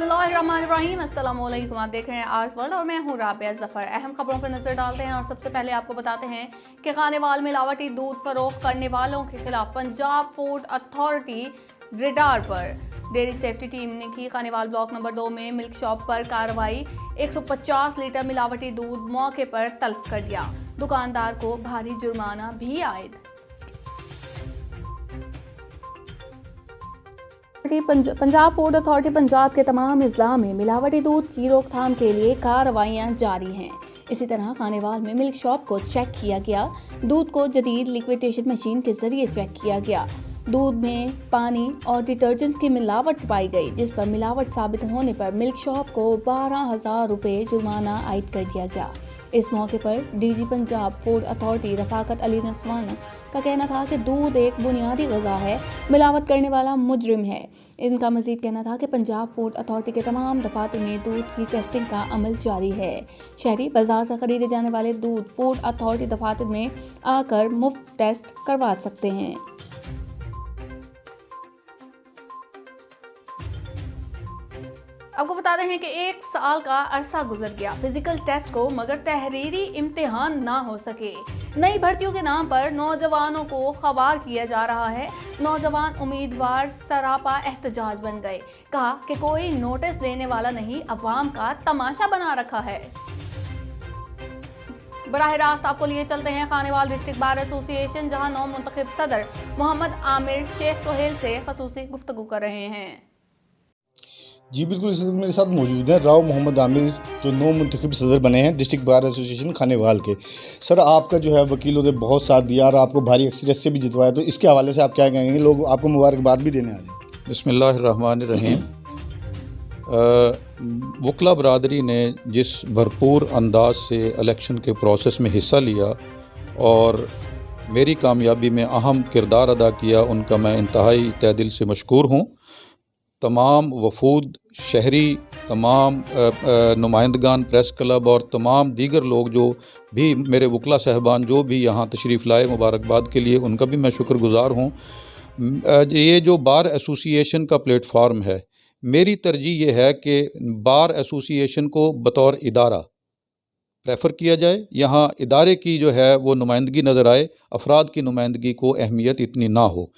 बिस्मिल्लाहिर्रहमानिर्रहीम, अस्सलामुअलैकुम। आप देख रहे हैं आर्स वर्ल्ड और मैं हूं राबिया जफर। अहम खबरों पर नजर डालते हैं और सबसे पहले आपको बताते हैं कि खानेवाल मिलावटी दूध फरोख्त करने वालों के खिलाफ पंजाब फूड अथॉरिटी रेडार पर। डेयरी सेफ्टी टीम ने की खानेवाल ब्लॉक नंबर 2 में मिल्क शॉप पर कार्रवाई। 150 लीटर मिलावटी दूध मौके पर तलब कर दिया। दुकानदार को भारी जुर्माना भी आयद। पंजाब फूड अथॉरिटी पंजाब के तमाम अजला में मिलावटी दूध की रोकथाम के लिए कार्रवाइयाँ जारी हैं। इसी तरह खानेवाल में मिल्क शॉप को चेक किया गया। दूध को जदीद लिक्विडेशन मशीन के जरिए चेक किया गया। दूध में पानी और डिटर्जेंट की मिलावट पाई गई, जिस पर मिलावट साबित होने पर मिल्क शॉप को 12,000 रुपये जुर्माना आयद कर दिया गया। इस मौके पर DG Punjab food authority Rafaqat Ali Naswana का कहना था कि दूध एक बुनियादी ग़िज़ा है, मिलावट करने वाला मुजरिम है। इनका मज़ीद कहना था कि पंजाब फूड अथॉरिटी के तमाम दफातर में दूध की टेस्टिंग का अमल जारी है। शहरी बाजार से खरीदे जाने वाले दूध फूड अथॉरिटी दफातर में आकर मुफ्त टेस्ट करवा सकते हैं। आपको बताते हैं कि 1 साल का अरसा गुजर गया फिजिकल टेस्ट को, मगर तहरीरी इम्तिहान ना हो सके। नई भर्तियों के नाम पर नौजवानों को खवार किया जा रहा है। नौजवान उम्मीदवार सरापा एहतजाज बन गए। कहा कि कोई नोटिस देने वाला नहीं, अवाम का तमाशा बना रखा है। बराह रास्त आपको लिए चलते हैं खानेवाल डिस्ट्रिक्ट बार एसोसिएशन, जहां नौ मुंतखब सदर मोहम्मद आमिर शेख सोहेल से खसूसी गुफ्तगू कर रहे हैं। जी बिल्कुल, इस वक्त मेरे साथ मौजूद हैं राव मोहम्मद आमिर, जो नौ मुंतखब सदर बने हैं डिस्ट्रिक्ट बार एसोसिएशन खानेवाल के। सर, आपका जो है वकीलों ने बहुत साथ दिया और आपको भारी अक्सरियत से भी जितवाया, तो इसके हवाले से आप क्या कहेंगे? लोग आपको मुबारकबाद भी देने आ रहे हैं। बिस्मिल्लाहिर्रहमानिर्रहीम। वकला बरादरी ने जिस भरपूर अंदाज से इलेक्शन के प्रोसेस में हिस्सा लिया और मेरी कामयाबी में अहम किरदार अदा किया, उनका मैं इंतहाई तहे दिल से मशकूर हूँ। तमाम वफूद, शहरी, तमाम नुमाइंदगान, प्रेस क्लब और तमाम दीगर लोग जो भी मेरे वकला साहबान जो भी यहाँ तशरीफ़ लाए मुबारकबाद के लिए, उनका भी मैं शुक्रगुज़ार हूँ। ये जो बार एसोसिएशन का प्लेटफार्म है, मेरी तरजीह ये है कि बार एसोसिएशन को बतौर इदारा प्रेफर किया जाए। यहाँ इदारे की जो है वो नुमाइंदगी नज़र आए, अफराद की नुमाइंदगी को अहमियत इतनी ना हो।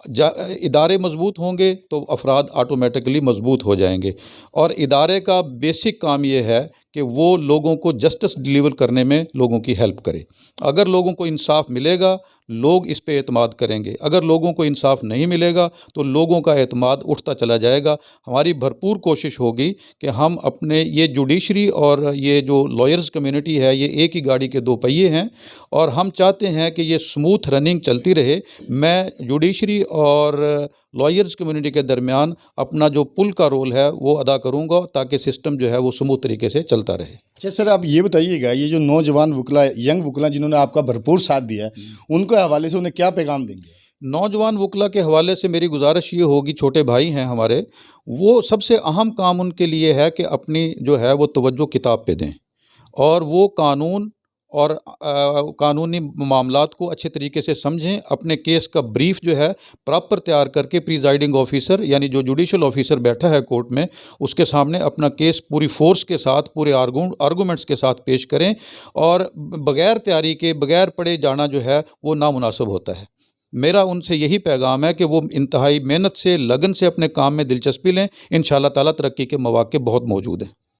इदारे मजबूत होंगे तो अफराद ऑटोमेटिकली मजबूत हो जाएंगे। और इदारे का बेसिक काम ये है कि वो लोगों को जस्टिस डिलीवर करने में लोगों की हेल्प करे। अगर लोगों को इंसाफ मिलेगा, लोग इस पे एतमाद करेंगे। अगर लोगों को इंसाफ नहीं मिलेगा तो लोगों का एतमाद उठता चला जाएगा। हमारी भरपूर कोशिश होगी कि हम अपने ये जुडिशरी और ये जो लॉयर्स कम्युनिटी है, ये एक ही गाड़ी के दो पहिए हैं और हम चाहते हैं कि ये स्मूथ रनिंग चलती रहे। मैं जुडिशरी और लॉयर्स कम्युनिटी के दरमियान अपना जो पुल का रोल है वो अदा करूंगा, ताकि सिस्टम जो है वो स्मूथ तरीके से चलता रहे। अच्छा सर, आप ये बताइएगा, ये जो नौजवान वकला, यंग वकला जिन्होंने आपका भरपूर साथ दिया है, उनके हवाले से उन्हें क्या पैगाम देंगे? नौजवान वकला के हवाले से मेरी गुजारिश ये होगी, छोटे भाई हैं हमारे, वो सबसे अहम काम उनके लिए है कि अपनी जो है वो तवज्जो किताब पे दें और वो कानून और कानूनी मामलात को अच्छे तरीके से समझें। अपने केस का ब्रीफ जो है प्रॉपर तैयार करके प्रिजाइडिंग ऑफिसर यानी जो जुडिशल ऑफिसर बैठा है कोर्ट में, उसके सामने अपना केस पूरी फोर्स के साथ, पूरे आर्गूमेंट्स के साथ पेश करें। और बग़ैर तैयारी के, बग़ैर पढ़े जाना जो है वो नामुनासिब होता है। मेरा उनसे यही पैगाम है कि वो इंतहाई मेहनत से, लगन से अपने काम में दिलचस्पी लें। इंशाअल्लाह ताला तरक्की के मौके बहुत मौजूद हैं।